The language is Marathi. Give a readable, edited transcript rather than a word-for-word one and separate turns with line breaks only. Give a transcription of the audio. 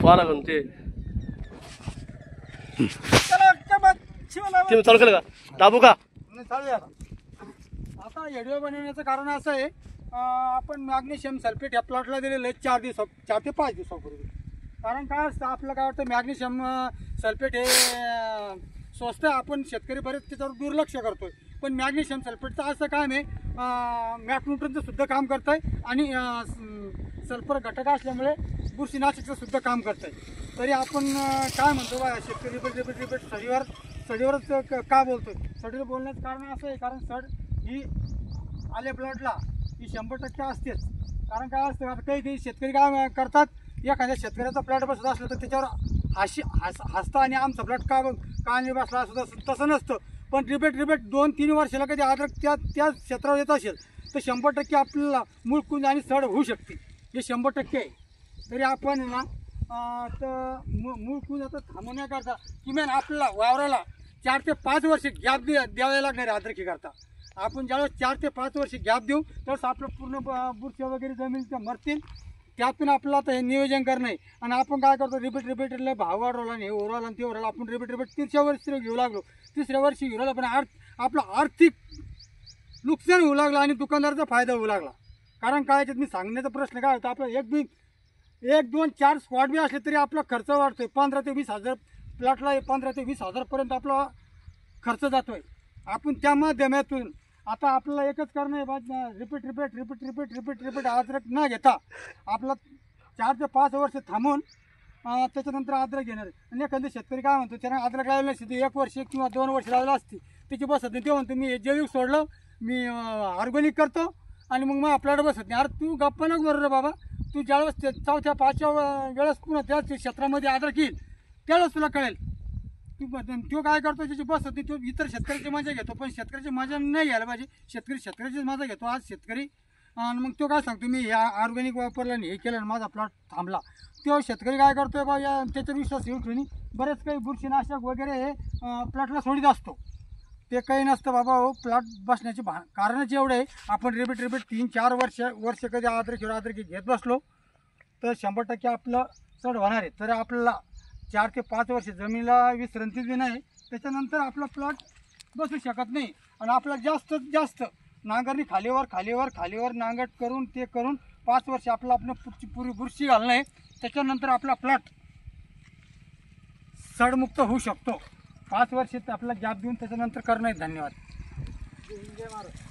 पाहा लागून ते चालू केलं का दाबू का
आता व्हिडिओ बनवण्याचं कारण असं आहे, आपण मॅग्नेशियम सल्फेट या प्लॉटला दिलेलं आहे 4 ते 5 दिवसापूर्वी. कारण काय असतं, आपलं काय वाटतं मॅग्नेशियम सल्फेट हे स्वस्त आहे, आपण शेतकरी बरेच त्याच्यावर दुर्लक्ष करतोय. पण मॅग्नेशियम सल्फेटचं असं काम आहे, मॅक्रोन्यूट्रनचं सुद्धा काम करत आहे आणि सल्फर घटक असल्यामुळे बुरशीनाशकचं सुद्धा काम करत आहे. तरी आपण काय म्हणतो बा, शेतकरी रिपीट सडीवरच का बोलतोय? सडीवर बोलण्याचं कारण असं आहे, कारण सड ही आल्या प्लॉटला ही 100% असतेच. कारण काय असतं, आता काही शेतकरी काय करतात, एखाद्या शेतकऱ्याचा प्लॉट बसत असला तर त्याच्यावर हसता आणि आमचा प्लॉट का नाही बसला असं तसं नसतं. पण रिपीट 2-3 वर्षाला कधी अद्रक त्या क्षेत्रावर येत असेल तर 100% आपल्याला मूळकुंज आणि सड होऊ शकते, हे 100% आहे. तरी आपण ना तर मूळकुंज आता थांबवण्याकरता किमान आपल्याला वावराला 4 ते 5 वर्ष गॅप द्यावे लागणार आहे. अद्रकी करता आपण ज्यावेळेस 4 ते 5 वर्ष गॅप देऊ त्यावेळेस आपलं पूर्ण बुरशी वगैरे जमिनीच्या मरतील. त्यातून आपल्याला आता हे नियोजन करणं आहे. आणि आपण काय करतो, रिपीट भाव वाढवला आणि हे ओरवला आणि ते ओरवला, आपण रिपीट 3ऱ्या वर्षी घेऊ लागलो, 3ऱ्या वर्षी घेऊ लागलो, पण आपलं आर्थिक नुकसान होऊ लागलं आणि दुकानदाराचा फायदा होऊ लागला. कारण काय याच्यात मी सांगण्याचा प्रश्न काय होता, आपलं 1, 2, 4 स्पॉट बी असले तरी आपला खर्च वाढतोय. 15 ते 20 हजार प्लॉटला 15 ते 20 हजारपर्यंत आपला खर्च जातोय. आपण त्या माध्यमातून आता आपल्याला एकच करणं आहे, रिपीट अद्रक न घेता आपला 4 ते 5 वर्ष थांबून त्याच्यानंतर अद्रक घेणार आहे. आणि एखाद्या शेतकरी काय म्हणतो, त्याने अद्रक लावलं नसते, 1 वर्ष किंवा 2 वर्ष लावलं असते त्याची बसत नाही. ते म्हणतो मी जैविक सोडलं, मी ऑर्गॅनिक करतो आणि मग आपल्याला बसत नाही. अरे तू गप्पा नको बरोबर बाबा, तू ज्यावेळेस 4थ्या 5व्या वेळेस पुन्हा त्याच क्षेत्रामध्ये अद्रक येईल त्यावेळेस तुला कळेल. तो काय करतो, त्याची बस होती, तो इतर शेतकऱ्याची मजा घेतो, पण शेतकऱ्याची मजा नाही घ्यायला पाहिजे. शेतकऱ्याचीच मजा घेतो आज शेतकरी. आणि मग तो काय सांगतो, मी ह्या ऑर्गॅनिक वापरलं आणि हे केलं आणि माझा प्लॉट थांबला. तो शेतकरी काय करतोय बा, त्याच्यावर विश्वास येऊ ठेवून बरेच काही बुरशीनाशक वगैरे हे प्लॉटला सोडित असतो. ते काही नसतं बाबा. हो, प्लॉट बसण्याचे कारणच एवढं आहे, आपण रिपीट 3-4 वर्ष कधी अद्रकी घेत बसलो तर 100% आपलं चढ होणार आहे. तर आपल्याला 4 ते 5 वर्ष जमिनीला विश्रांती बी नाही, त्याच्यानंतर आपला प्लॉट बसू शकत नाही. आणि आपला जास्तीत जास्त नांगरणी खालीवर नांगट करून 5 वर्ष आपलं पुरी बुरशी घालणं आहे. त्याच्यानंतर आपला प्लॉट सडमुक्त होऊ शकतो. 5 वर्ष आपला गॅप देऊन त्याच्यानंतर करणं आहे. धन्यवाद. जय महाराज.